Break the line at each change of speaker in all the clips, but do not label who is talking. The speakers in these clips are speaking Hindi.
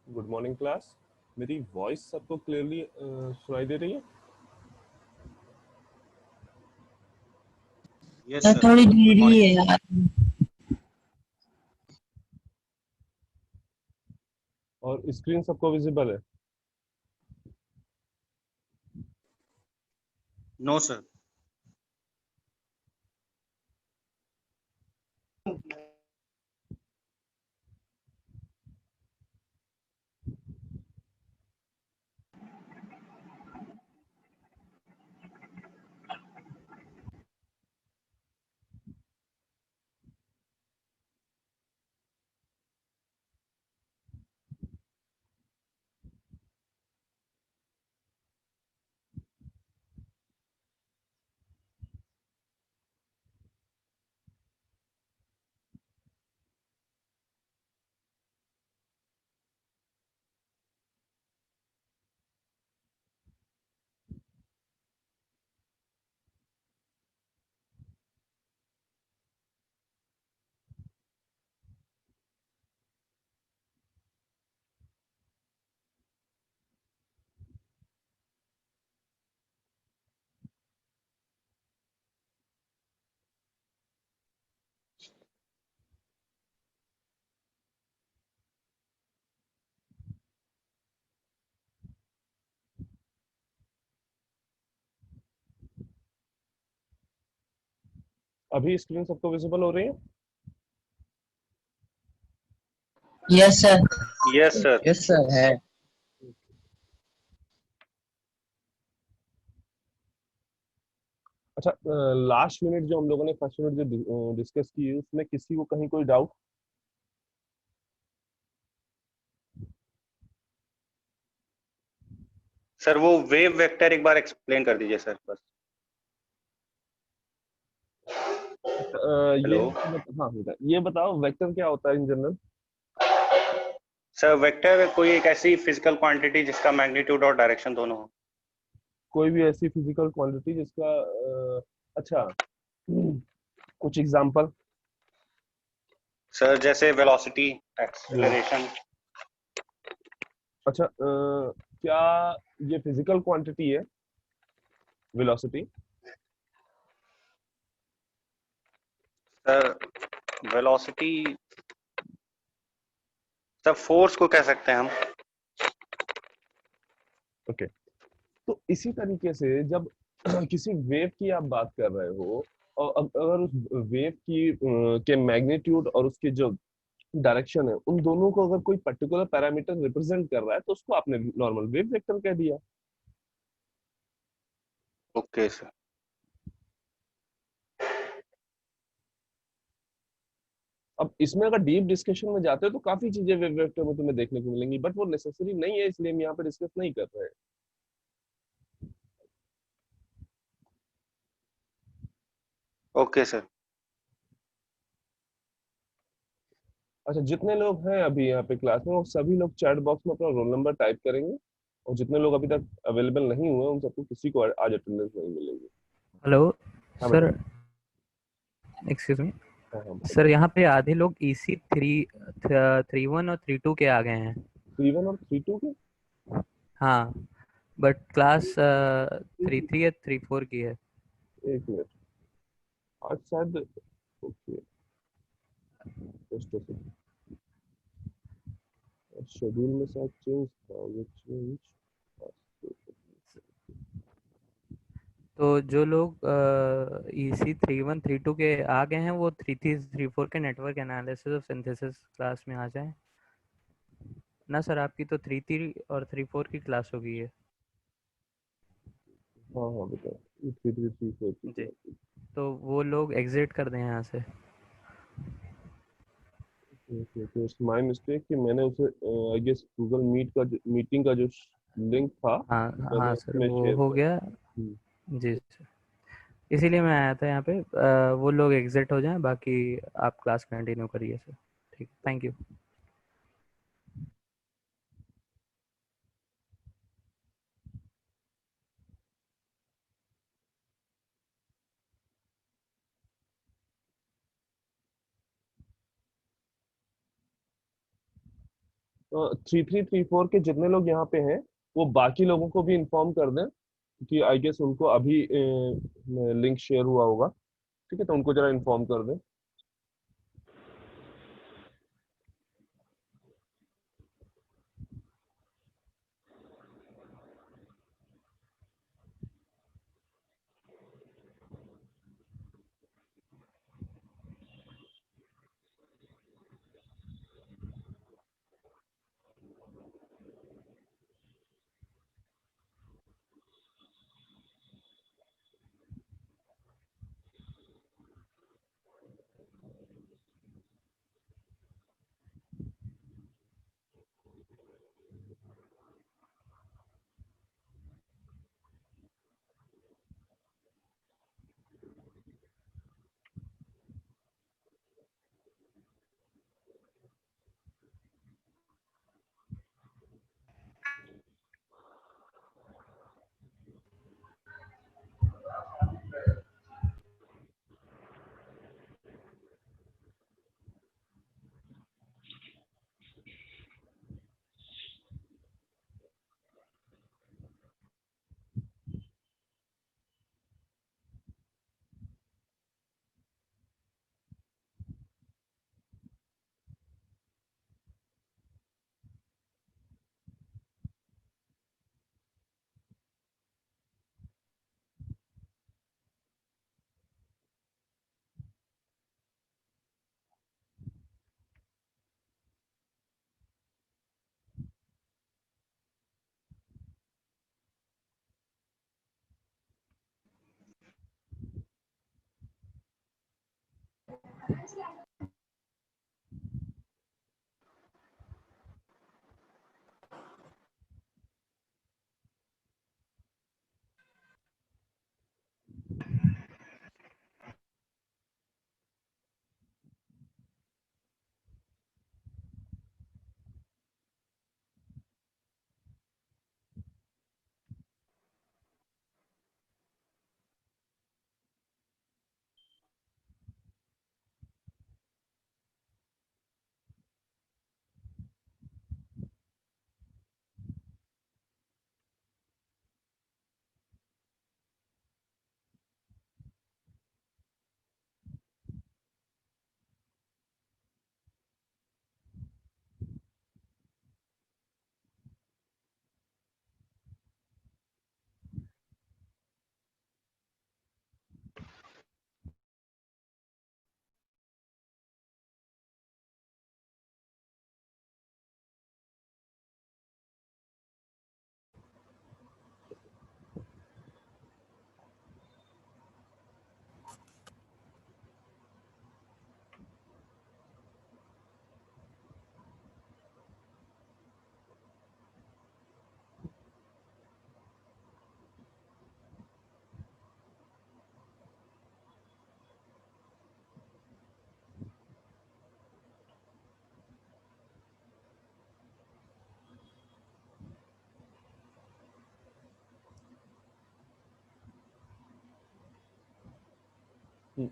Good morning class. मेरी वॉइस सबको क्लियरली सुनाई दे रही है?
Yes
sir
sir.
थोड़ी
गुड
धीरे
मॉर्निंग।
है यार।
और स्क्रीन सबको विजिबल है?
No sir.
अभी स्क्रीन सबको विजिबल हो रही है?
Yes sir.
Yes sir.
Yes sir है।
अच्छा, लास्ट मिनट जो हम लोगों ने फर्स्ट मिनट जो डिस्कस की है उसमें किसी को कहीं कोई डाउट?
सर वो वेव वेक्टर एक बार एक्सप्लेन कर दीजिए सर बस।
ये
हेलो
हाँ होता है। ये बताओ वेक्टर क्या होता है इन जनरल?
सर, वेक्टर कोई एक ऐसी फिजिकल क्वांटिटी जिसका मैग्नीट्यूड और डायरेक्शन दोनों हो।
कोई भी ऐसी फिजिकल क्वांटिटी जिसका अच्छा, कुछ एग्जांपल?
सर जैसे वेलोसिटी, एक्सेलरेशन।
अच्छा, क्या ये फिजिकल क्वांटिटी है velocity?
Sir velocity, sir force को कह सकते हैं हम।
ओके, तो इसी तरीके से जब किसी वेव की आप बात कर रहे हो और अगर उस वेव की के मैग्नीट्यूड और उसकी जो डायरेक्शन है उन दोनों को अगर कोई पर्टिकुलर पैरामीटर रिप्रेजेंट कर रहा है तो उसको आपने नॉर्मल वेव वेक्टर कह दिया।
Okay sir.
अब इसमें अगर डीप डिस्कशन में जाते हो तो काफी चीजें वेव वेक्टर में तुम्हें देखने को मिलेंगी, बट वो नेसेसरी नहीं है, इसलिए हम यहाँ पे डिस्कस नहीं कर रहे हैं।
Okay sir.
अच्छा, जितने लोग हैं अभी यहाँ पे क्लास में वो सभी लोग चैट बॉक्स में अपना रोल नंबर टाइप करेंगे, और जितने लोग अभी तक अवेलेबल नहीं हुए उन सबको किसी को आज अटेंडेंस नहीं मिलेगी।
हेलो
हाँ
सर,
बेटा।
एक्सक्यूज मी
हाँ हाँ
सर, यहाँ पे आधे लोग EC 3.1 और 3.2 के आ गए हैं।
3-1 और 3-2 के?
हाँ, बट क्लास 3.3 या 3.4 की है।
एक मिनट, आज शायद, ओके, जस्ट शेड्यूल में शायद चेंज था, वो चेंज।
तो जो लोग EC 3.1 3.2 के आ गए हैं वो 3.3 3.4 के नेटवर्क एनालिसिस और सिंथेसिस क्लास में आ जाएं ना। सर आपकी तो 3.3 और 3.4 की क्लास हो गई है।
हाँ हाँ बेटा, ये 3-3-3-4 की
जी,
क्लास।
तो वो लोग एग्जिट कर दें यहाँ से।
ओके, तो इट्स माय मिस्टेक कि मैंने उसे आई गेस गूगल मीट का मीटिंग का जो लिंक था
हाँ
मैंने
हाँ सर,
उसमें
वो
शेयर
हो
कर
गया।
दिया।
जी सर, इसीलिए मैं आया था यहाँ पे। वो लोग एग्जिट हो जाएं, बाकी आप क्लास कंटिन्यू करिए सर। ठीक, थैंक यू।
3334 के जितने लोग यहाँ पे हैं वो बाकी लोगों को भी इन्फॉर्म कर दें कि आई गेस उनको अभी लिंक शेयर हुआ होगा। ठीक है, तो उनको जरा इन्फॉर्म कर दें।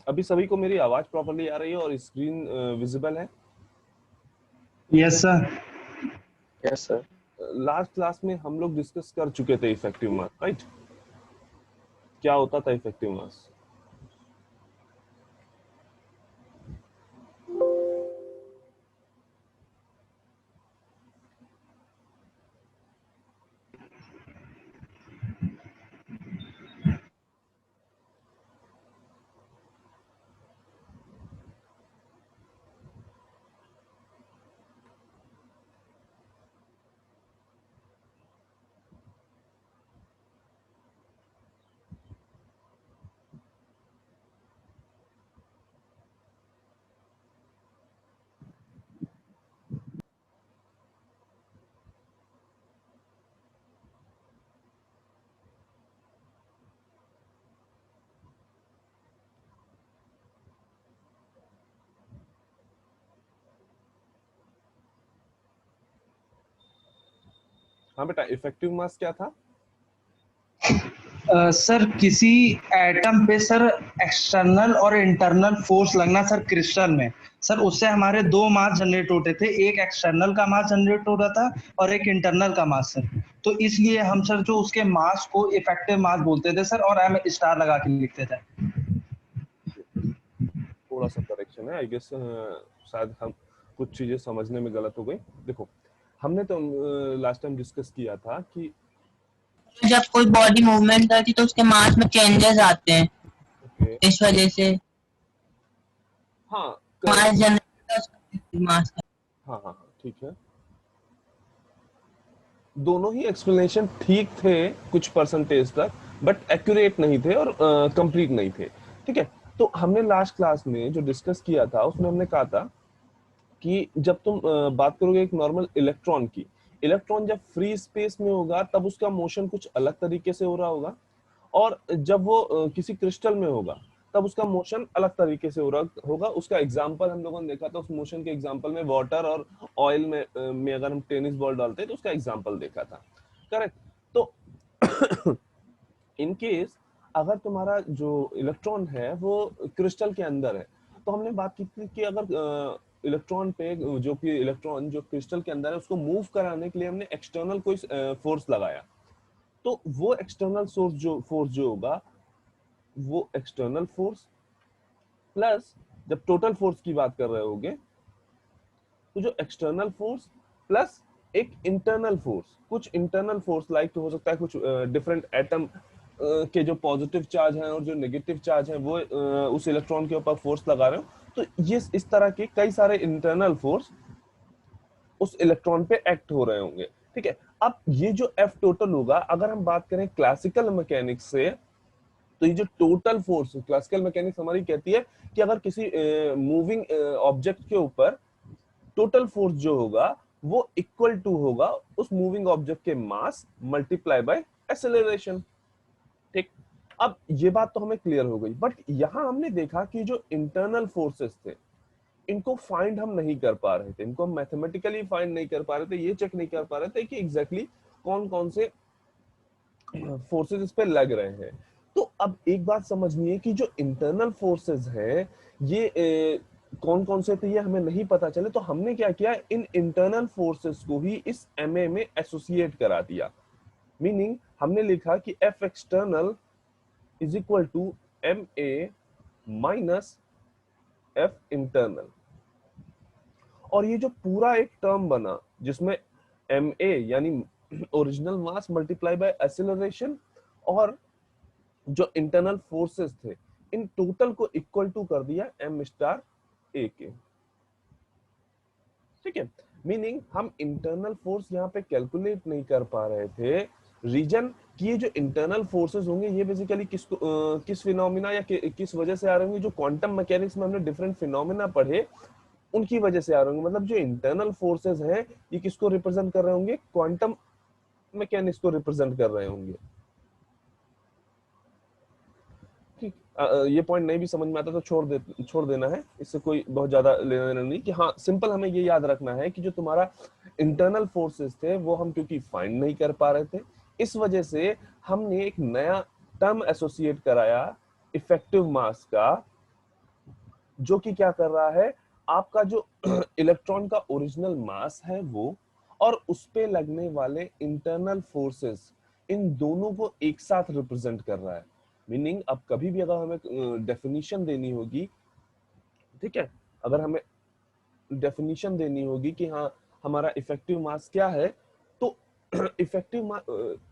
अभी सभी को मेरी आवाज प्रॉपरली आ रही है और स्क्रीन विजिबल है?
Yes sir.
Yes sir.
Last class में हम लोग डिस्कस कर चुके थे इफेक्टिव मास, राइट? क्या होता था इफेक्टिव मास? हाँ बेटा, इफेक्टिव मास क्या था?
सर किसी एटम पे सर एक्सटर्नल और इंटरनल फोर्स लगना सर क्रिस्टल में, सर उससे हमारे दो मास जनरेट होते थे, एक एक्सटर्नल का मास जनरेट हो रहा था और एक इंटरनल का मास सर। तो इसलिए हम सर जो उसके मास को इफेक्टिव मास बोलते थे सर, और एम स्टार लगा के लिखते थे।
थोड़ा सा करेक्शन है आई गेस, शायद हम कुछ चीजें समझने में गलत हो गई। देखो हमने तो लास्ट टाइम डिस्कस किया था कि
जब कोई बॉडी मूवमेंट करती है तो उसके मास में चेंजेस आते हैं,
ओके
इस वजह से
हाँ
मास जनरेट मास का।
हाँ हाँ हाँ ठीक है, दोनों ही एक्सप्लेनेशन ठीक थे कुछ परसेंटेज तक, बट एक्यूरेट नहीं थे और कंप्लीट नहीं थे। ठीक है, तो हमने लास्ट क्लास में जो डिस्कस किया था उसमें हमने कहा था कि जब तुम बात करोगे एक नॉर्मल इलेक्ट्रॉन की, इलेक्ट्रॉन जब फ्री स्पेस में होगा तब उसका मोशन कुछ अलग तरीके से हो रहा होगा, और जब वो किसी क्रिस्टल में होगा तब उसका मोशन अलग तरीके से हो रहा होगा। उसका एग्जांपल हम लोगों ने देखा था, उस मोशन के एग्जांपल में वाटर और ऑयल में अगर हम टेनिस बॉल डालते हैं तो उसका एग्जांपल देखा था, करेक्ट। तो इन केस अगर तुम्हारा जो इलेक्ट्रॉन है वो क्रिस्टल के अंदर है, तो हमने बात की थी कि अगर इलेक्ट्रॉन पे जो कि इलेक्ट्रॉन जो क्रिस्टल के अंदर है उसको मूव कराने के लिए हमने एक्सटर्नल कोई फोर्स लगाया, तो वो एक्सटर्नल फोर्स जो होगा वो एक्सटर्नल फोर्स प्लस, जब टोटल फोर्स की बात कर रहे होगे तो जो एक्सटर्नल फोर्स प्लस एक इंटरनल फोर्स, कुछ इंटरनल फोर्स लाइक हो सकता है कुछ डिफरेंट एटम के जो पॉजिटिव चार्ज हैं और जो नेगेटिव चार्ज हैं वो उस इलेक्ट्रॉन के ऊपर फोर्स लगा रहे हो, तो ये इस तरह के कई सारे इंटरनल फोर्स उस इलेक्ट्रॉन पे एक्ट हो रहे होंगे। ठीक है, अब ये जो एफ टोटल होगा, अगर हम बात करें क्लासिकल मैकेनिक्स से, तो ये जो टोटल फोर्स क्लासिकल मैकेनिक्स हमारी कहती है कि अगर किसी मूविंग ऑब्जेक्ट के ऊपर टोटल फोर्स जो होगा वो इक्वल टू होगा उस मूविंग ऑब्जेक्ट के मास मल्टीप्लाई बाय एक्सेलरेशन। ठीक, अब ये बात तो हमें क्लियर हो गई, बट यहां हमने देखा कि जो इंटरनल फोर्सेस थे इनको फाइंड हम नहीं कर पा रहे थे, इनको हम मैथमेटिकली फाइंड नहीं कर पा रहे थे, ये चेक नहीं कर पा रहे थे कि एग्जैक्टली कौन कौन से फोर्सेस इस पे लग रहे हैं। तो अब एक बात समझनी है कि जो इंटरनल फोर्सेस हैं ये कौन कौन से थे ये हमें नहीं पता चले, तो हमने क्या किया, इन इंटरनल फोर्सेस को ही इस एमए में एसोसिएट करा दिया। मीनिंग हमने लिखा कि F external is equal to M A minus F internal, और ये जो पूरा एक टर्म बना जिसमें एम ए यानी original mass multiply by acceleration और जो इंटरनल फोर्सेस थे इन टोटल को इक्वल टू कर दिया एम स्टार ए के। ठीक है, मीनिंग हम इंटरनल फोर्स यहाँ पे कैलकुलेट नहीं कर पा रहे थे, रीजन कि ये जो इंटरनल फोर्सेस होंगे ये बेसिकली किस फिनोमिना या किस वजह से आ रहे होंगे, जो क्वांटम मैकेनिक्स में हमने डिफरेंट फिनोमिना पढ़े उनकी वजह से आ रहे होंगे। मतलब जो इंटरनल फोर्सेस हैं ये किसको रिप्रेजेंट कर रहे होंगे, क्वांटम मैकेनिक्स को रिप्रेजेंट कर रहे होंगे। ठीक, ये पॉइंट नहीं भी समझ में आता तो छोड़ देना है, इससे कोई बहुत ज्यादा लेना देना नहीं। कि हाँ सिंपल हमें ये याद रखना है कि जो तुम्हारा इंटरनल फोर्सेस थे वो हम क्योंकि फाइंड नहीं कर पा रहे थे, इस वजह से हमने एक नया टर्म एसोसिएट कराया इफेक्टिव मास का, जो कि क्या कर रहा है, आपका जो इलेक्ट्रॉन का ओरिजिनल मास है वो और उस पे लगने वाले इंटरनल फोर्सेस, इन दोनों को एक साथ रिप्रेजेंट कर रहा है। मीनिंग अब कभी भी अगर हमें डेफिनेशन देनी होगी, ठीक है, अगर हमें डेफिनेशन देनी होगी कि हाँ हमारा इफेक्टिव मास क्या है, तो effective mass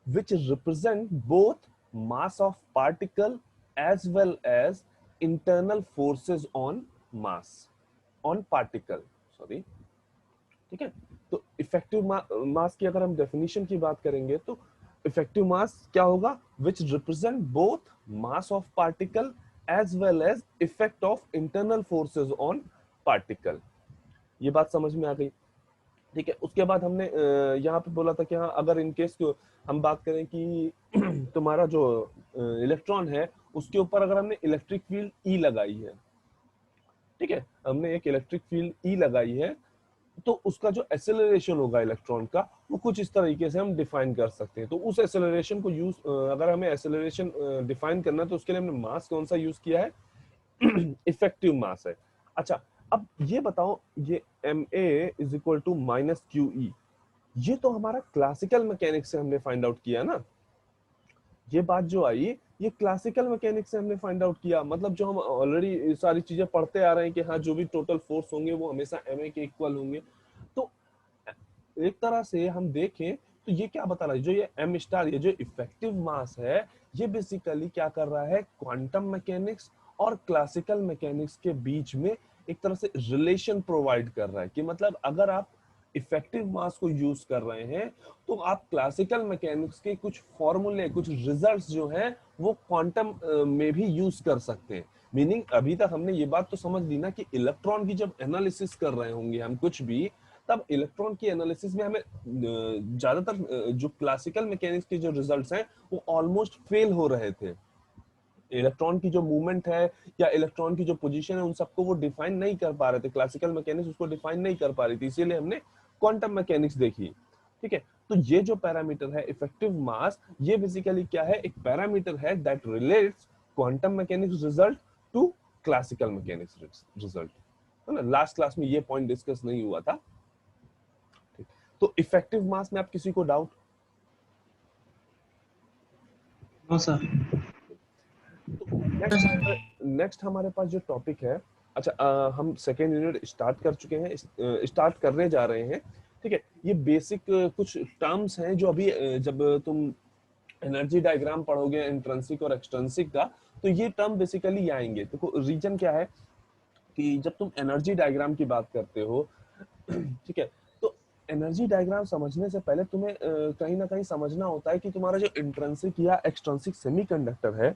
which represent both mass of particle as well as internal forces on mass on particle, sorry। ठीक है, तो इफेक्टिव मास की अगर हम डेफिनेशन की बात करेंगे तो इफेक्टिव मास क्या होगा, which represent both mass of particle as well as effect of internal forces on particle। ये बात समझ में आ गई। ठीक है, उसके बाद हमने यहाँ पे बोला था कि हाँ अगर इन केस हम बात करें कि तुम्हारा जो इलेक्ट्रॉन है उसके ऊपर अगर हमने इलेक्ट्रिक फील्ड ई लगाई है, ठीक है, हमने एक इलेक्ट्रिक फील्ड ई लगाई है, तो उसका जो एक्सेलरेशन होगा इलेक्ट्रॉन का वो कुछ इस तरीके से हम डिफाइन कर सकते हैं। तो उस एक्सेलरेशन को यूज, अगर हमें एक्सेलरेशन डिफाइन करना है तो उसके लिए हमने मास कौन सा यूज किया है? इफेक्टिव मास है। अच्छा, अब ये बताओ, ये ma is equal to minus QE, ये तो हमारा क्लासिकल मैकेनिक्स से हमने फाइंड आउट किया ना। ये बात जो आई, ये क्लासिकल मैकेनिक्स से हमने फाइंड आउट किया, मतलब जो हम ऑलरेडी सारी चीजें पढ़ते आ रहे हैं कि हाँ जो भी टोटल फोर्स होंगे वो हमेशा ma के इक्वल होंगे। तो एक तरह से हम देखें तो ये क्या बता रहा है, जो ये m स्टार, ये जो इफेक्टिव मास है, ये बेसिकली क्या कर रहा है, क्वांटम मैकेनिक्स और क्लासिकल मैकेनिक्स के बीच में एक तरह से रिलेशन प्रोवाइड कर रहा है। कि मतलब अगर आप इफेक्टिव मास को यूज कर रहे हैं तो आप क्लासिकल मैकेनिक्स के कुछ फॉर्मूले, कुछ रिजल्ट्स जो हैं वो क्वांटम में भी यूज कर सकते हैं। मीनिंग अभी तक हमने ये बात तो समझ ली ना कि इलेक्ट्रॉन की जब एनालिसिस कर रहे होंगे हम कुछ भी, तब इलेक्ट्रॉन की एनालिसिस में हमें ज्यादातर जो क्लासिकल मैकेनिक्स के जो रिजल्ट्स हैं वो ऑलमोस्ट फेल हो रहे थे। इलेक्ट्रॉन की जो मूवमेंट है या इलेक्ट्रॉन की जो पोजीशन है, उन सबको वो डिफाइन नहीं कर पा रहे थे, क्लासिकल मैकेनिक्स उसको डिफाइन नहीं कर पा रही थी, इसीलिए हमने क्वांटम मैकेनिक्स देखी। ठीक है, तो ये जो पैरामीटर है इफेक्टिव मास, ये बेसिकली क्या है, एक पैरामीटर है that relates quantum mechanics result to classical mechanics result, है ना। लास्ट क्लास में ये पॉइंट डिस्कस नहीं हुआ था। तो इफेक्टिव मास में आप किसी को डाउट?
No sir.
नेक्स्ट हमारे पास जो टॉपिक है, अच्छा हम सेकेंड यूनिट स्टार्ट कर चुके हैं, स्टार्ट करने जा रहे हैं। ठीक है, ये बेसिक कुछ टर्म्स हैं जो अभी जब तुम एनर्जी डायग्राम पढ़ोगे इंट्रिंसिक और एक्सट्रिंसिक का, तो ये टर्म बेसिकली आएंगे। तो रीजन क्या है कि जब तुम एनर्जी डायग्राम की बात करते हो, ठीक है, तो एनर्जी डायग्राम समझने से पहले तुम्हें कहीं ना कहीं समझना होता है कि तुम्हारा जो इंट्रिंसिक या एक्सट्रिंसिक सेमीकंडक्टर है,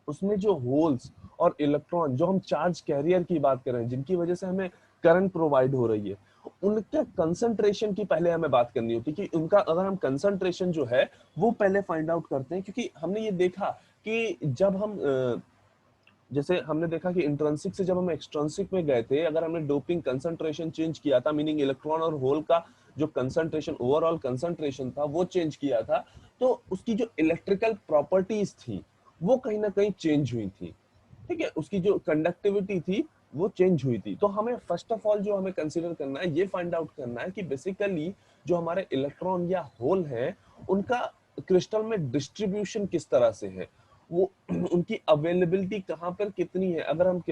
उसमें जो होल्स और इलेक्ट्रॉन, जो हम चार्ज कैरियर की बात कर रहे हैं, जिनकी वजह से हमें करंट प्रोवाइड हो रही है, उनके कंसंट्रेशन की पहले हमें बात करनी होती है कि उनका अगर हम कंसंट्रेशन जो है वो पहले फाइंड आउट करते हैं। क्योंकि हमने ये देखा कि जब हम जैसे हमने देखा कि इंट्रिंसिक से जब हम एक्सट्रिंसिक में गए थे, अगर हमने डोपिंग कंसंट्रेशन चेंज किया था, मीनिंग इलेक्ट्रॉन और होल का जो कंसंट्रेशन, ओवरऑल कंसंट्रेशन था वो चेंज किया था, तो उसकी जो इलेक्ट्रिकल प्रॉपर्टीज थी वो कहीं ना कहीं चेंज हुई थी। ठीक है, उसकी जो कंडक्टिविटी थी वो चेंज हुई थी। तो हमें फर्स्ट ऑफ ऑल जो हमें कंसीडर करना है, ये फाइंड आउट करना है कि बेसिकली जो हमारे इलेक्ट्रॉन या होल है उनका क्रिस्टल में डिस्ट्रीब्यूशन किस तरह से है, वो उनकी अवेलेबिलिटी कहाँ पर कितनी है। अगर हम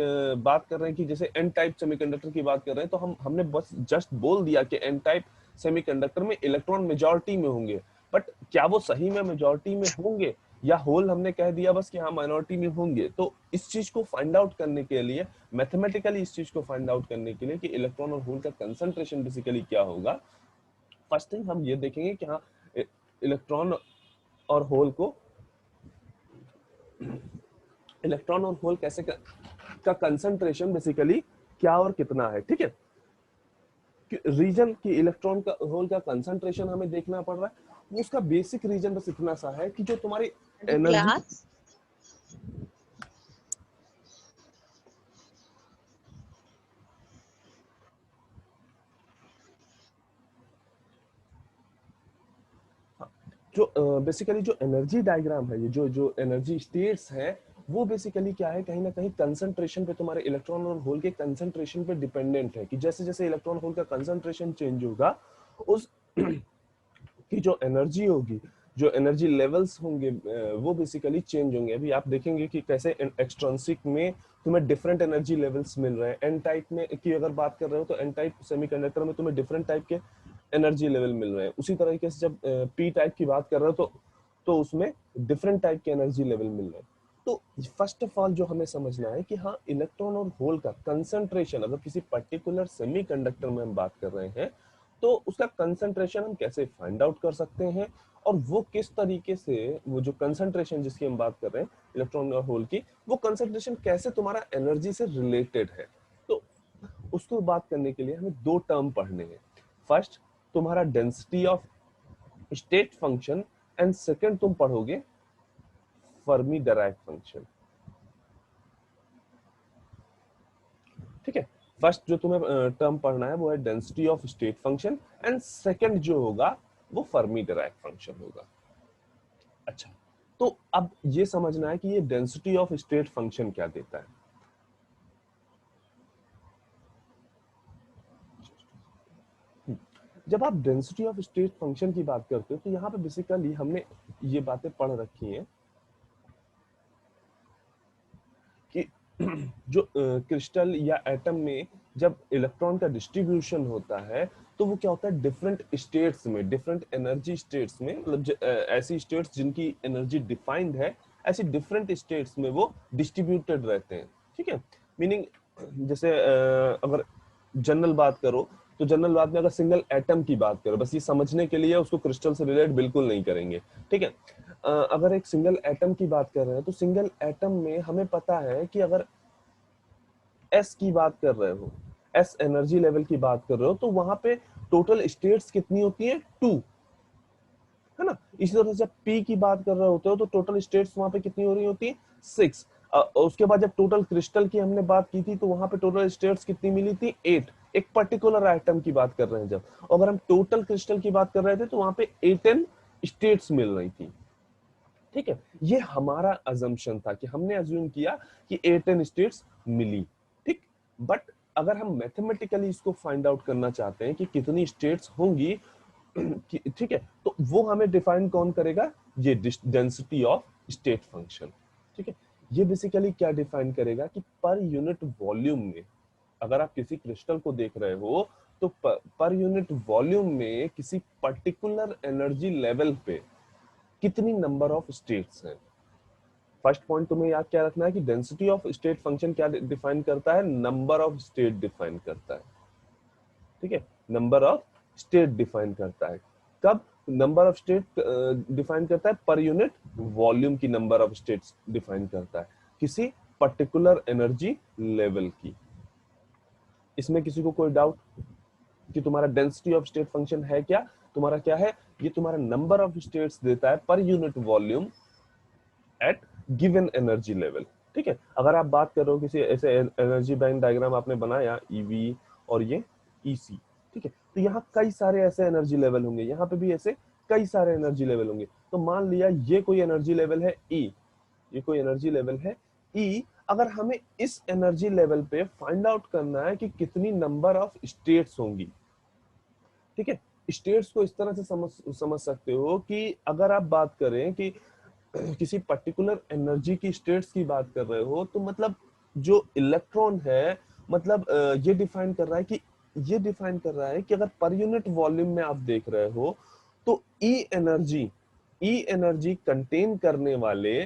बात कर रहे हैं कि जैसे एन टाइप सेमीकंडक्टर की बात कर रहे हैं, तो हमने बस जस्ट बोल दिया कि एन टाइप सेमीकंडक्टर में इलेक्ट्रॉन मेजॉरिटी में होंगे, बट क्या वो सही में मेजॉरिटी में होंगे, या होल हमने कह दिया बस कि हाँ माइनॉरिटी में होंगे। तो इस चीज को फाइंड आउट करने के लिए, मैथमेटिकली इस चीज को फाइंड आउट करने के लिए कि इलेक्ट्रॉन और होल का कंसंट्रेशन बेसिकली क्या होगा, फर्स्ट थिंग हम ये देखेंगे कि हाँ इलेक्ट्रॉन और होल को, इलेक्ट्रॉन और होल कैसे का कंसंट्रेशन बेसिकली क्या और कितना है। ठीक है, रीजन की इलेक्ट्रॉन का होल का कंसंट्रेशन हमें देखना पड़ रहा है, उसका बेसिक रीजन बस इतना सा है कि जो तुम्हारी एनर्जी, जो बेसिकली जो एनर्जी डायग्राम है, ये जो एनर्जी स्टेट्स है, वो बेसिकली क्या है, कहीं ना कहीं कंसंट्रेशन पे, तुम्हारे इलेक्ट्रॉन और होल के कंसंट्रेशन पे डिपेंडेंट है। कि जैसे जैसे इलेक्ट्रॉन होल का कंसंट्रेशन चेंज होगा, उस की जो एनर्जी होगी, जो एनर्जी लेवल्स होंगे वो बेसिकली चेंज होंगे। अभी आप देखेंगे कि कैसे एक्सट्रिंसिक में तुम्हें डिफरेंट एनर्जी लेवल्स मिल रहे हैं। एन टाइप में की अगर बात कर रहे हो तो एन टाइप सेमीकंडक्टर में तुम्हें डिफरेंट टाइप के एनर्जी लेवल मिल रहे हैं। उसी तरीके से जब पी टाइप की बात कर रहे हो तो उसमें डिफरेंट टाइप के एनर्जी लेवल मिल रहे हैं। तो फर्स्ट ऑफ ऑल जो हमें समझना है कि हाँ इलेक्ट्रॉन और होल का कंसंट्रेशन, अगर किसी पर्टिकुलर सेमीकंडक्टर में हम बात कर रहे हैं, तो उसका कंसंट्रेशन हम कैसे फाइंड आउट कर सकते हैं, और वो किस तरीके से, वो जो कंसंट्रेशन जिसकी हम बात कर रहे हैं इलेक्ट्रॉन और होल की, वो कंसंट्रेशन कैसे तुम्हारा एनर्जी से रिलेटेड है। तो उसको बात करने के लिए हमें दो टर्म पढ़ने हैं। फर्स्ट तुम्हारा density of state function, and second तुम पढ़ोगे फर्मी डिराइव फंक्शन। ठीक है, फर्स्ट जो तुम्हें टर्म पढ़ना है वो है density of state function, and second जो होगा वो फर्मी डिराक फंक्शन होगा। अच्छा, तो अब ये समझना है कि ये डेंसिटी ऑफ स्टेट फंक्शन क्या देता है। जब आप डेंसिटी ऑफ स्टेट फंक्शन की बात करते हो तो यहाँ पे बेसिकली हमने ये बातें पढ़ रखी हैं कि जो क्रिस्टल या एटम में जब इलेक्ट्रॉन का डिस्ट्रीब्यूशन होता है तो वो क्या होता है, डिफरेंट स्टेट्स में, डिफरेंट एनर्जी स्टेट्स में, मतलब ऐसी स्टेट्स जिनकी एनर्जी डिफाइंड है, ऐसी डिफरेंट स्टेट्स में वो डिस्ट्रीब्यूटेड रहते हैं। ठीक है, मीनिंग जैसे अगर जनरल बात करो तो जनरल बात में अगर सिंगल एटम की बात करो, बस ये समझने के लिए उसको क्रिस्टल से रिलेट बिल्कुल नहीं करेंगे। ठीक है, अगर एक सिंगल एटम की बात कर रहे हैं तो सिंगल एटम में हमें पता है कि अगर एस की बात कर रहे हो, एस एनर्जी लेवल की बात कर रहे हो, तो वहां पे टोटल स्टेट्स कितनी होती है, 2, है ना। इसी तरह से जब पी की बात कर रहे होते हो तो टोटल स्टेट्स वहां पे कितनी हो रही होती है, 6। उसके बाद जब टोटल क्रिस्टल की हमने बात की थी तो वहां पे टोटल स्टेट्स कितनी मिली थी, 8। एक पर्टिकुलर आइटम की बात कर रहे हैं जब, अगर हम टोटल क्रिस्टल की बात कर रहे थे तो वहां पे 8 स्टेट्स मिल रही थी। ठीक है, ये हमारा अजम्पशन था कि हमने अज्यूम किया कि 8 स्टेट्स मिली। ठीक, बट अगर हम मैथमेटिकली इसको फाइंड आउट करना चाहते हैं कि कितनी स्टेट्स होंगी, ठीक है, तो वो हमें डिफाइन कौन करेगा, ये डेंसिटी ऑफ स्टेट फंक्शन। ठीक है, ये बेसिकली क्या डिफाइन करेगा कि पर यूनिट वॉल्यूम में, अगर आप किसी क्रिस्टल को देख रहे हो तो पर यूनिट वॉल्यूम में किसी पर्टिकुलर एनर्जी लेवल पे कितनी नंबर ऑफ स्टेट्स हैं। फर्स्ट पॉइंट तुम्हें याद क्या रखना है कि डेंसिटी ऑफ स्टेट फंक्शन क्या डिफाइन करता है, नंबर ऑफ स्टेट डिफाइन करता है। ठीक है, नंबर ऑफ स्टेट डिफाइन करता है। कब नंबर ऑफ स्टेट डिफाइन करता है, पर यूनिट वॉल्यूम की नंबर ऑफ स्टेट्स डिफाइन करता है किसी पर्टिकुलर एनर्जी लेवल की। इसमें किसी को कोई डाउट कि तुम्हारा डेंसिटी ऑफ स्टेट फंक्शन है क्या, तुम्हारा क्या है, ये तुम्हारा नंबर ऑफ स्टेट्स देता है per unit volume at given energy level. ठीक है, अगर आप बात करो किसी ऐसे एनर्जी बैंड डायग्राम आपने बनाया, ईवी और ये ईसी, ठीक है, तो यहाँ कई सारे ऐसे एनर्जी लेवल होंगे, यहाँ पे भी ऐसे कई सारे एनर्जी लेवल होंगे। तो मान लिया ये कोई एनर्जी लेवल है ई, ये कोई एनर्जी लेवल है ई, अगर हमें इस एनर्जी लेवल पे फाइंड आउट करना है कि कितनी नंबर ऑफ स्टेट्स होंगी। ठीक है, स्टेट्स को इस तरह से समझ सकते हो कि अगर आप बात करें कि किसी पर्टिकुलर एनर्जी की स्टेट्स की बात कर रहे हो तो मतलब जो इलेक्ट्रॉन है, मतलब ये डिफाइन कर रहा है कि अगर पर यूनिट वॉल्यूम में आप देख रहे हो तो ई एनर्जी कंटेन करने वाले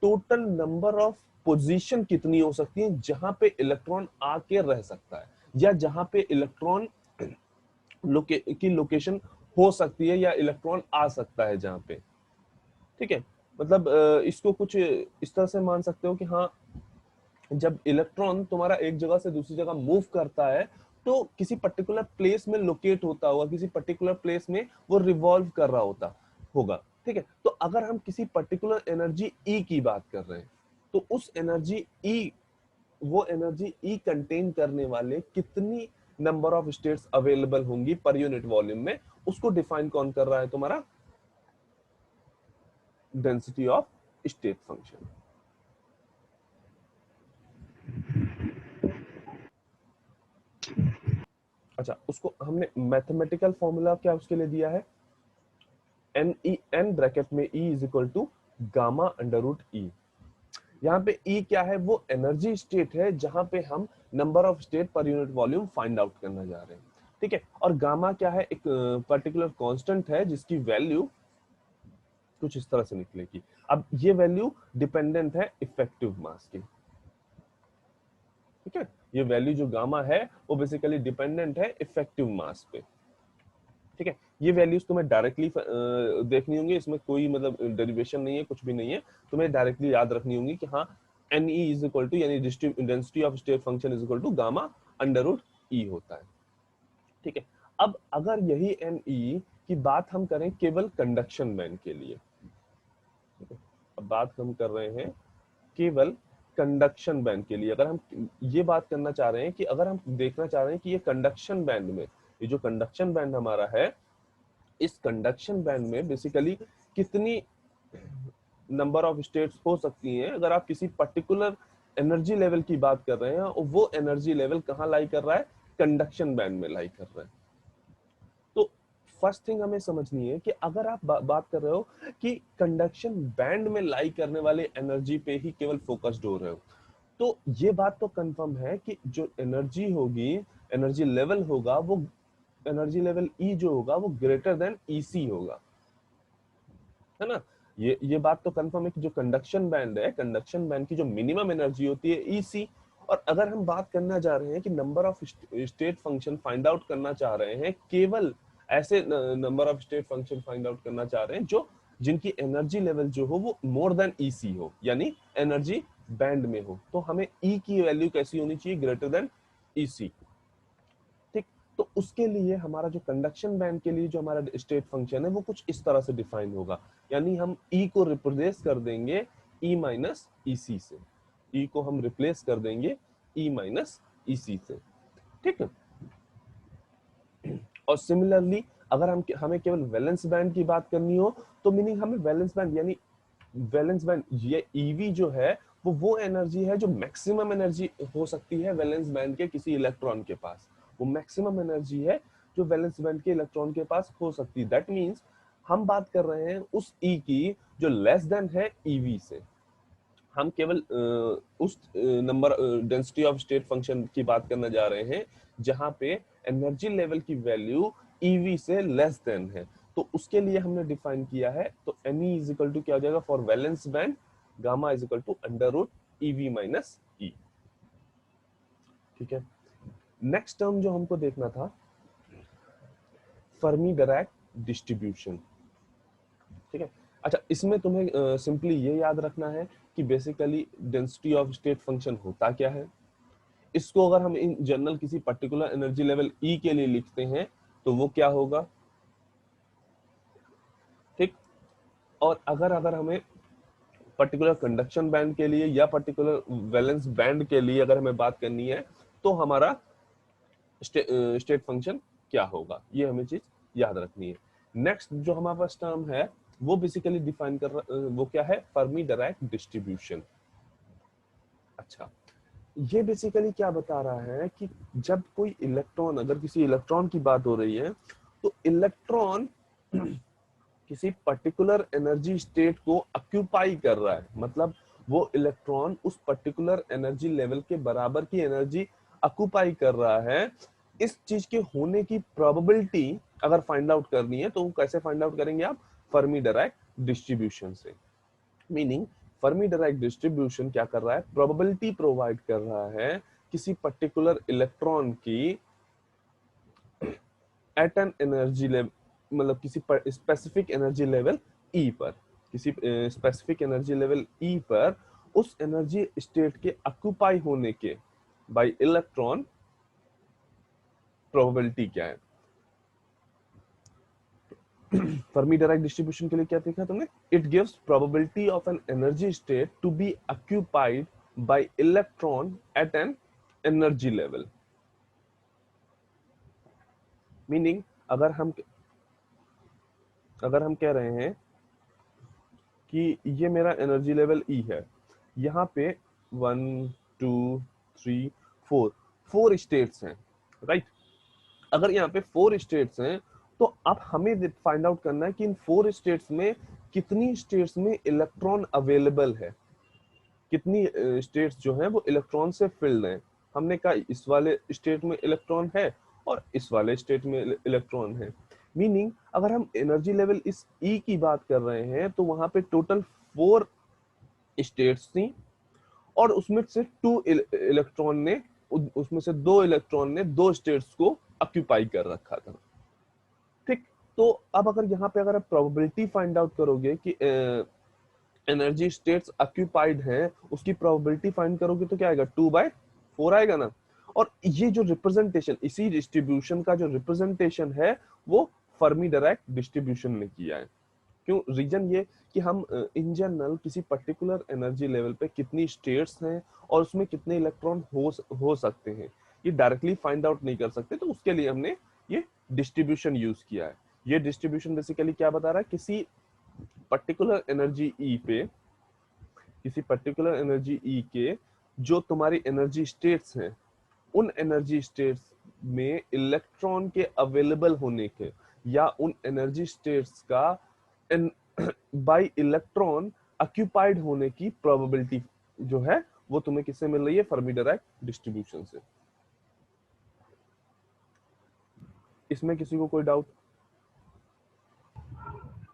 टोटल नंबर ऑफ पोजीशन कितनी हो सकती है जहां पे इलेक्ट्रॉन आके रह सकता है, या जहां पे इलेक्ट्रॉन की लोकेशन हो सकती है, या इलेक्ट्रॉन आ सकता है जहां पे। ठीक है, मतलब इसको कुछ इस तरह से मान सकते हो कि हाँ, जब इलेक्ट्रॉन तुम्हारा एक जगह से दूसरी जगह मूव करता है तो किसी पर्टिकुलर प्लेस में लोकेट होता होगा, किसी पर्टिकुलर प्लेस में वो रिवॉल्व कर रहा होगा। ठीक है, तो अगर हम किसी पर्टिकुलर एनर्जी ई की बात कर रहे हैं तो उस एनर्जी ई, वो एनर्जी ई कंटेन करने वाले कितनी नंबर ऑफ स्टेट्स अवेलेबल होंगी पर यूनिट वॉल्यूम में, उसको डिफाइन कौन कर रहा है, तुम्हारा डेंसिटी ऑफ स्टेट फंक्शन। अच्छा, उसको हमने मैथमेटिकल फॉर्मूला क्या उसके लिए दिया है, एन ब्रैकेट में E is equal to gamma under root E. यहाँ पे ई क्या है, वो एनर्जी स्टेट है जहां पे हम number of state per unit volume find out करना जा रहे हैं। ठीक है, और गामा क्या है, एक पर्टिकुलर कांस्टेंट है जिसकी वैल्यू कुछ इस तरह से निकलेगी। अब ये वैल्यू डिपेंडेंट है इफेक्टिव मास की। ठीक है, ये वैल्यू जो गामा है वो बेसिकली डिपेंडेंट है इफेक्टिव मास पे। ठीक है, ये वैल्यूज तुम्हें डायरेक्टली देखनी होंगी, इसमें कोई मतलब डेरिवेशन नहीं है, कुछ भी नहीं है, तुम्हें डायरेक्टली याद रखनी होंगी कि हाँ N E is equal to, यानी density of state function is equal to gamma under root E होता है। ठीक है, अब अगर यही एन ई की बात हम करें केवल कंडक्शन बैंड के लिए, अब बात हम कर रहे हैं केवल कंडक्शन बैंड के लिए, अगर हम ये बात करना चाह रहे हैं कि अगर हम देखना चाह रहे हैं कि ये कंडक्शन बैंड में, ये जो कंडक्शन बैंड हमारा है इस कंडक्शन बैंड में बेसिकली कितनी नंबर ऑफ स्टेट्स हो सकती हैं अगर आप किसी पर्टिकुलर एनर्जी लेवल की बात कर रहे हैं, और वो एनर्जी लेवल कहाँ लाई कर रहा है, कंडक्शन बैंड में लाई कर रहा है। तो फर्स्ट थिंग हमें समझनी है कि अगर आप बात कर रहे हो कि कंडक्शन बैंड में लाई करने वाले एनर्जी पे ही केवल फोकस्ड हो रहे हो, तो ये बात तो कंफर्म है कि जो एनर्जी होगी, एनर्जी लेवल होगा, वो एनर्जी लेवल ई जो होगा वो ग्रेटर देन ईसी होगा, है ना। ये बात तो कंफर्म है कि जो कंडक्शन बैंड है, कंडक्शन बैंड की जो मिनिमम एनर्जी होती है ईसी। और अगर हम बात करना चाह रहे हैं कि number of state function find out करना चाह रहे हैं, केवल ऐसे number of state function find out करना चाह रहे हैं जो जिनकी एनर्जी लेवल जो हो वो मोर देन ईसी हो, यानी एनर्जी बैंड में हो, तो हमें ई की वैल्यू कैसी होनी चाहिए, ग्रेटर देन ईसी। तो उसके लिए हमारा जो कंडक्शन बैंड के लिए जो हमारा स्टेट फंक्शन है वो कुछ इस तरह से डिफाइन होगा, यानी हम ई को रिप्लेस कर देंगे ई माइनस ईसी से, ई को हम रिप्लेस कर देंगे ई माइनस ईसी से, ठीक है। और सिमिलरली अगर हमें केवल वैलेंस बैंड की बात करनी हो, तो मीनिंग हमें वैलेंस बैंड, यानी वैलेंस बैंड, ये ईवी जो है वो एनर्जी है जो मैक्सिमम एनर्जी हो सकती है वैलेंस बैंड के किसी इलेक्ट्रॉन के पास, वो मैक्सिमम एनर्जी है जो वैलेंस बैंड के इलेक्ट्रॉन के पास हो सकती है। दैट मींस हम बात कर रहे हैं उस ई की जो लेस देन है ईवी से, हम केवल उस number density of state function की बात करने जा रहे हैं जहां पे एनर्जी लेवल की वैल्यू ईवी से लेस देन है, तो उसके लिए हमने डिफाइन किया है, तो Ne इज इक्वल टू क्या हो जाएगा, for valence band gamma is equal to under root EV minus E, ठीक है। नेक्स्ट टर्म जो हमको देखना था, फर्मी डिराक डिस्ट्रीब्यूशन, ठीक है। अच्छा, इसमें तुम्हें सिंपली ये याद रखना है कि basically density of state function होता क्या है। इसको अगर हम इन जनरल किसी पर्टिकुलर एनर्जी लेवल ई के लिए लिखते हैं तो वो क्या होगा, ठीक। और अगर हमें पर्टिकुलर कंडक्शन बैंड के लिए या पर्टिकुलर वैलेंस बैंड के लिए अगर हमें बात करनी है तो हमारा स्टेट फंक्शन क्या होगा, ये हमें चीज याद रखनी है। नेक्स्ट जो हमारे पास टर्म है वो बेसिकली डिफाइन कर रहा, वो क्या है, फर्मी डिराक डिस्ट्रीब्यूशन। अच्छा, ये बेसिकली क्या बता रहा है कि जब कोई इलेक्ट्रॉन, अगर किसी इलेक्ट्रॉन की बात हो रही है तो इलेक्ट्रॉन किसी पर्टिकुलर एनर्जी स्टेट को ऑक्यूपाई कर रहा है, मतलब वो इलेक्ट्रॉन उस पर्टिकुलर एनर्जी लेवल के बराबर की एनर्जी ऑक्यूपाई कर रहा है। इस चीज के होने की प्रोबेबिलिटी अगर फाइंड आउट करनी है तो वो कैसे फाइंड आउट करेंगे आप, फर्मी डिराक डिस्ट्रीब्यूशन से। मीनिंग फर्मी डिराक डिस्ट्रीब्यूशन क्या कर रहा है, प्रोबेबिलिटी प्रोवाइड कर रहा है किसी पर्टिकुलर इलेक्ट्रॉन की एट एन एनर्जी लेवल, मतलब किसी स्पेसिफिक एनर्जी लेवल ई पर, किसी स्पेसिफिक एनर्जी लेवल ई पर उस एनर्जी स्टेट के ऑक्यूपाई होने के बाय इलेक्ट्रॉन प्रोबेबिलिटी क्या है। फर्मी डिराक डिस्ट्रीब्यूशन के लिए क्या देखा तुमने, it gives probability of an energy state to be occupied by electron at an energy level. Meaning अगर हम कह रहे हैं कि ये मेरा एनर्जी लेवल ई है, यहाँ पे 1 2 3 4 स्टेट्स हैं, राइट। अगर यहाँ पे 4 स्टेट्स हैं तो अब हमें फाइंड आउट करना है कि इन 4 स्टेट्स में कितनी स्टेट्स में इलेक्ट्रॉन अवेलेबल है, कितनी स्टेट्स जो हैं वो इलेक्ट्रॉन से फिल्ड हैं। हमने कहा इस वाले स्टेट में इलेक्ट्रॉन है और इस वाले स्टेट में इलेक्ट्रॉन है। मीनिंग अगर हम एनर्जी लेवल इस ई की बात कर रहे हैं तो वहां पे टोटल 4 स्टेट्स थी और उसमें से 2 इलेक्ट्रॉन ने, उसमें से 2 इलेक्ट्रॉन ने 2 स्टेट्स को ऑक्यूपाई कर रखा था, ठीक। तो अब अगर यहाँ पे अगर आप प्रोबेबिलिटी फाइंड आउट करोगे कि एनर्जी स्टेट्स ऑक्यूपाइड हैं, उसकी प्रोबेबिलिटी फाइंड करोगे तो क्या आएगा, 2/4 आएगा ना। और ये जो रिप्रेजेंटेशन, इसी डिस्ट्रीब्यूशन का जो रिप्रेजेंटेशन है वो फर्मी डिराक डिस्ट्रीब्यूशन ने किया है। क्यों, रीजन ये कि हम इन जनरल किसी पर्टिकुलर एनर्जी लेवल पे कितनी स्टेट्स हैं और उसमें कितने इलेक्ट्रॉन हो सकते हैं, ये डायरेक्टली फाइंड आउट नहीं कर सकते, तो उसके लिए हमने ये डिस्ट्रीब्यूशन यूज किया है। ये डिस्ट्रीब्यूशन बेसिकली क्या बता रहा है, किसी पर्टिकुलर एनर्जी ई पे, किसी पर्टिकुलर एनर्जी ई के जो तुम्हारी एनर्जी स्टेट्स हैं, उन एनर्जी स्टेट्स में इलेक्ट्रॉन के अवेलेबल होने के या उन एनर्जी स्टेट्स का बाय इलेक्ट्रॉन ऑक्यूपाइड होने की प्रोबेबिलिटी जो है वो तुम्हें किससे मिल रही है, फर्मी डायराक डिस्ट्रीब्यूशन से। इसमें किसी को कोई doubt?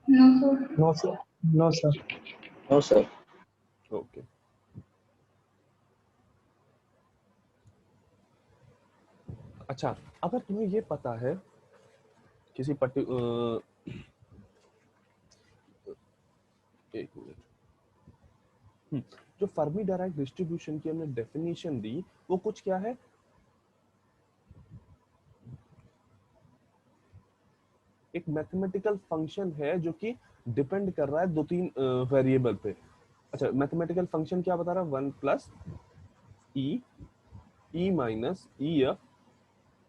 No sir. No sir.
No sir.
Okay, अच्छा अगर तुम्हें ये पता है किसी एक मिनट, जो फर्मी डायराक डिस्ट्रीब्यूशन की हमने डेफिनेशन दी वो कुछ क्या है, एक मैथमेटिकल फंक्शन है जो कि डिपेंड कर रहा है दो तीन वेरिएबल पे। अच्छा, मैथमेटिकल फंक्शन क्या बता रहा है, 1 प्लस ई minus e f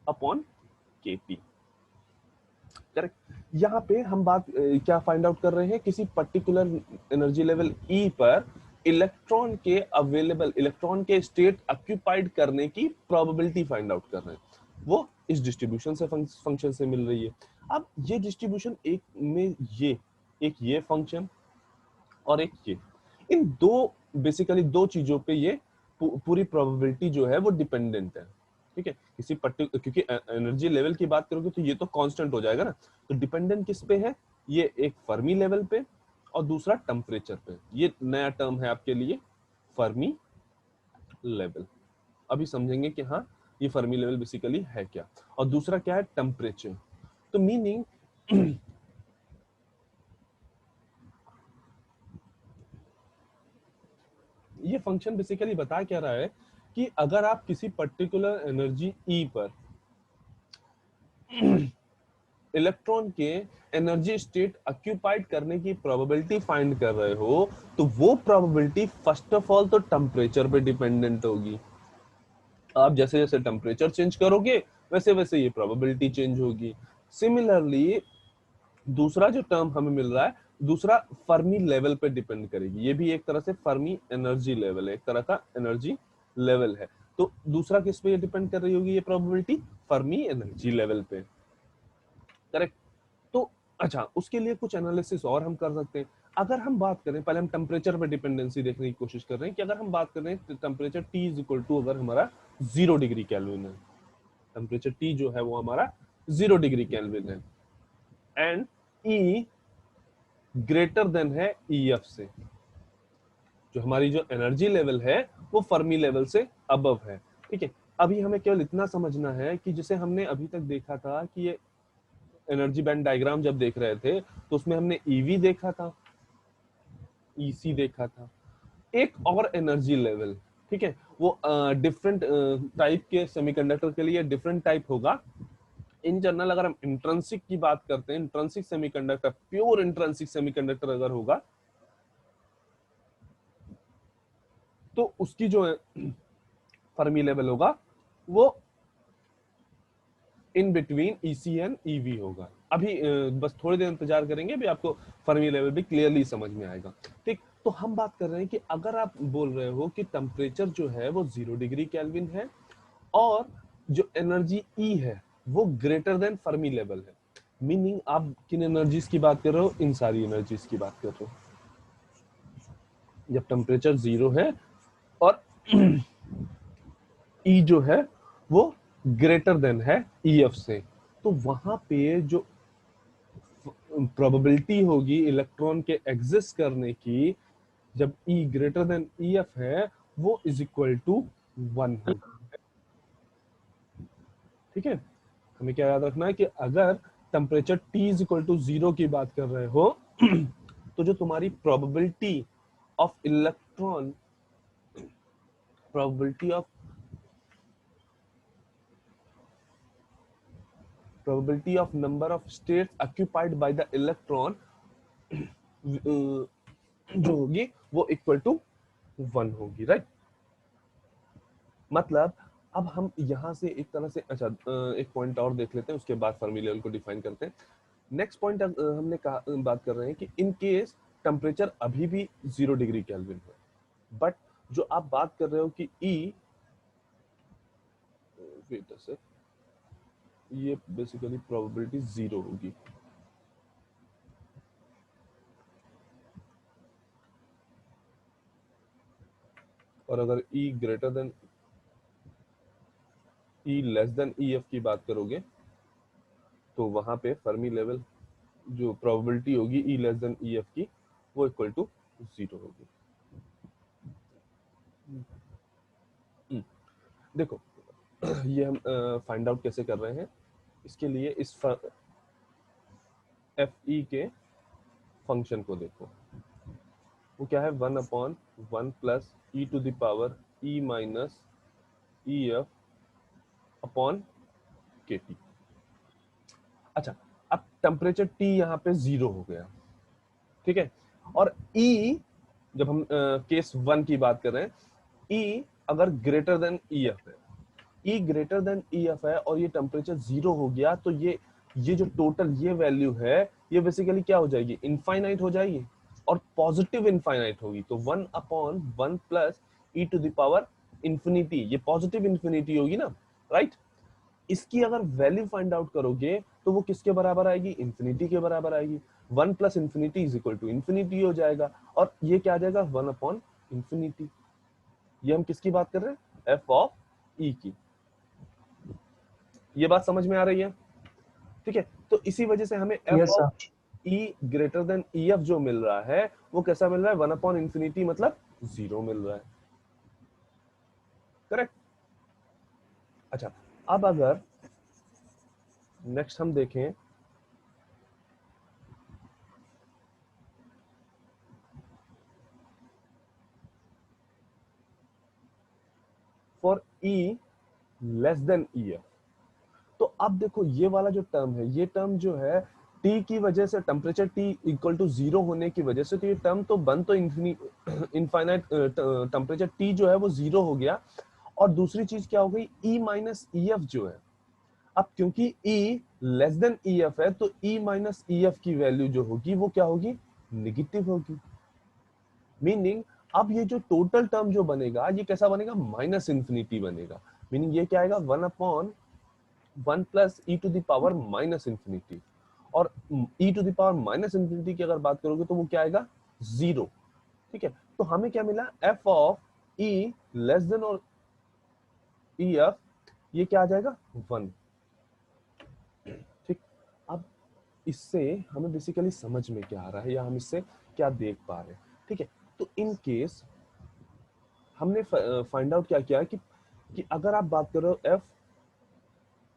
upon k T, correct. यहाँ पे हम बात क्या फाइंड आउट कर रहे हैं, किसी पर्टिकुलर एनर्जी लेवल ई पर इलेक्ट्रॉन के अवेलेबल, इलेक्ट्रॉन के स्टेट ऑक्यूपाइड करने की प्रोबेबिलिटी फाइंड आउट कर रहे हैं, वो इस डिस्ट्रीब्यूशन से फंक्शन से मिल रही है। अब ये डिस्ट्रीब्यूशन एक में ये फंक्शन और एक ये, इन दो बेसिकली दो चीजों पे ये पूरी प्रोबेबिलिटी जो है वो डिपेंडेंट है, ठीक है। किसी पर्टिकुलर, क्योंकि एनर्जी लेवल की बात करोगे तो ये तो कांस्टेंट हो जाएगा ना, तो डिपेंडेंट किस पे है, ये एक फर्मी लेवल पे और दूसरा टेम्परेचर पे। ये नया टर्म है आपके लिए, फर्मी लेवल। अभी समझेंगे कि हाँ ये फर्मी लेवल बेसिकली है क्या, और दूसरा क्या है, टेम्परेचर। तो मीनिंग ये फंक्शन बेसिकली बता क्या रहा है कि अगर आप किसी पर्टिकुलर एनर्जी ई पर इलेक्ट्रॉन के एनर्जी स्टेट ऑक्यूपाइड करने की प्रोबेबिलिटी फाइंड कर रहे हो, तो वो प्रोबेबिलिटी फर्स्ट ऑफ ऑल तो टेम्परेचर पे डिपेंडेंट होगी। आप जैसे जैसे टेम्परेचर चेंज करोगे वैसे वैसे ये प्रोबेबिलिटी चेंज होगी। सिमिलरली दूसरा जो टर्म हमें मिल रहा है, दूसरा फर्मी लेवल पे डिपेंड करेगी। ये भी एक तरह से फर्मी एनर्जी लेवल है, एक तरह का एनर्जी लेवल है। तो दूसरा किस पे डिपेंड कर रही होगी ये प्रोबेबिलिटी, फर्मी एनर्जी लेवल पे, करेक्ट। तो अच्छा, उसके लिए कुछ एनालिसिस और हम कर सकते हैं। अगर हम बात करें, पहले हम टेम्परेचर पे डिपेंडेंसी देखने की कोशिश कर रहे हैं कि अगर हम बात करें temperature T is equal to, अगर हमारा 0 डिग्री केल्विन है, टेम्परेचर T जो है वो हमारा 0 डिग्री केल्विन है, एंड E ग्रेटर देन है EF से, जो हमारी जो एनर्जी लेवल है वो फर्मी लेवल से अबव है, ठीक है। अभी हमें केवल इतना समझना है कि जैसे हमने अभी तक देखा था कि ये एनर्जी बैंड डायग्राम जब देख रहे थे तो उसमें हमने EV देखा था, EC देखा था, एक और एनर्जी लेवल, ठीक है। वो डिफरेंट टाइप के सेमीकंडक्टर के लिए डिफरेंट टाइप होगा। इन जनरल अगर हम इंट्रिंसिक की बात करते हैं, intrinsic semiconductor, pure intrinsic semiconductor अगर होगा तो उसकी जो फर्मी लेवल होगा वो in between EC and EV होगा। अभी बस थोड़ी देर इंतजार करेंगे, अभी आपको फर्मी लेवल भी क्लियरली समझ में आएगा, ठीक। तो हम बात कर रहे हैं कि अगर आप बोल रहे हो कि टेम्परेचर जो है वो 0 डिग्री केल्विन है और जो एनर्जी E है वो ग्रेटर देन फर्मी लेवल है, मीनिंग आप किन एनर्जीज की बात कर रहे हो, इन सारी एनर्जीज की बात कर रहे हो। जब टेम्परेचर 0 है और E जो है वो ग्रेटर देन है EF से, तो वहां पे जो प्रोबेबिलिटी होगी इलेक्ट्रॉन के एग्जिस्ट करने की, जब E ग्रेटर देन EF है, वो इज इक्वल टू 1 होगी, ठीक है। हमें क्या याद रखना है कि अगर temperature T is equal to 0 की बात कर रहे हो तो जो तुम्हारी probability of electron, probability of number of states occupied by the electron जो होगी वो इक्वल टू 1 होगी, राइट। मतलब अब हम यहां से एक तरह से, अच्छा एक पॉइंट और देख लेते हैं, उसके बाद फर्मी लेवल को डिफाइन करते हैं। नेक्स्ट पॉइंट हमने कहा, बात कर रहे हैं कि इन केस टेम्परेचर अभी भी 0 डिग्री केल्विन है, बट जो आप बात कर रहे हो कि ई, वेट अ सेक, ये बेसिकली प्रोबेबिलिटी 0 होगी। और अगर ई ग्रेटर देन, ई लेस देन ई एफ की बात करोगे तो वहां पे फर्मी लेवल जो प्रोबेबिलिटी होगी ई लेस देन ई एफ की, वो इक्वल टू 0 होगी। देखो ये हम फाइंड आउट कैसे कर रहे हैं, इसके लिए इस एफ ई के फंक्शन को देखो, वो क्या है, 1/1 plus E to the power e minus e f upon k T. अच्छा, अब टेम्परेचर टी यहाँ पे 0 हो गया, ठीक है, और ई जब हम केस 1 की बात कर रहे हैं, ई अगर ग्रेटर देन ई एफ है, ई ग्रेटर देन ई एफ है और ये टेम्परेचर 0 हो गया, तो ये जो टोटल ये वैल्यू है, ये बेसिकली क्या हो जाएगी, इनफाइनाइट हो जाएगी और पॉजिटिव इनफाइनाइट होगी। तो 1/1 plus E to the power infinity, ये पॉजिटिव इंफिनिटी होगी ना, राइट। इसकी अगर वैल्यू फाइंड आउट करोगे तो वो किसके बराबर आएगी, इंफिनिटी के बराबर आएगी। 1 plus infinity is equal to infinity हो जाएगा, और ये क्या आ जाएगा, 1/इंफिनिटी। ये हम किसकी बात कर रहे हैं, एफ ऑफ ई की। ये बात समझ में आ रही है, ठीक है। तो इसी वजह से हमें F of E greater than E F जो मिल रहा है, वो कैसा मिल रहा है, 1/इंफिनिटी मतलब 0 मिल रहा है, करेक्ट। अच्छा, अब अगर नेक्स्ट हम देखें for E less than E F, तो अब देखो ये वाला जो टर्म है, ये टर्म जो है टी की वजह से, टेम्परेचर टी इक्वल टू 0 होने की वजह से, तो ये टर्म तो बन तो इनफाइनाइट, टेम्परेचर टी जो है वो 0 हो गया। और दूसरी चीज क्या हो गई, ई माइनस ई एफ जो है, अब क्योंकि ई लेस देन ई एफ है, तो ई माइनस ई एफ की वैल्यू जो होगी वो क्या होगी, निगेटिव होगी। मीनिंग अब ये जो टोटल टर्म जो बनेगा, ये कैसा बनेगा, माइनस इंफिनिटी बनेगा। मीनिंग ये क्या आएगा, 1/1 plus E to the power minus infinity, और E to the power minus infinity की अगर बात करोगे तो वो क्या आएगा, 0, ठीक है। तो हमें क्या मिला, F of E less than और ई एफ, ये क्या आ जाएगा, 1, ठीक। अब इससे हमें बेसिकली समझ में क्या आ रहा है, या हम इससे क्या देख पा रहे हैं, ठीक है। तो इन केस हमने फाइंड आउट क्या किया कि अगर आप बात कर रहे हो F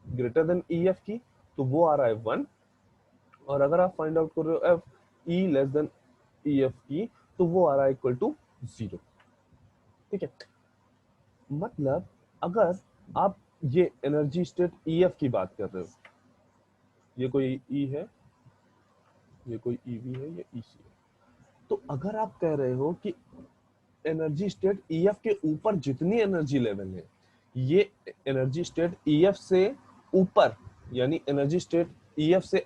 greater than E F की, तो वो आ रहा है 1, और अगर आप फाइंड आउट कर रहे हो F E less than E F की, तो वो आ रहा है इक्वल टू 0, ठीक है। मतलब अगर आप ये एनर्जी स्टेट ई एफ की बात कर रहे हो, ये कोई ई है, ये कोई ईवी है, ये ईसी है, तो अगर आप कह रहे हो कि एनर्जी स्टेट ई एफ के ऊपर जितनी एनर्जी लेवल है, ये एनर्जी स्टेट ई एफ से ऊपर, यानी एनर्जी स्टेट ई एफ से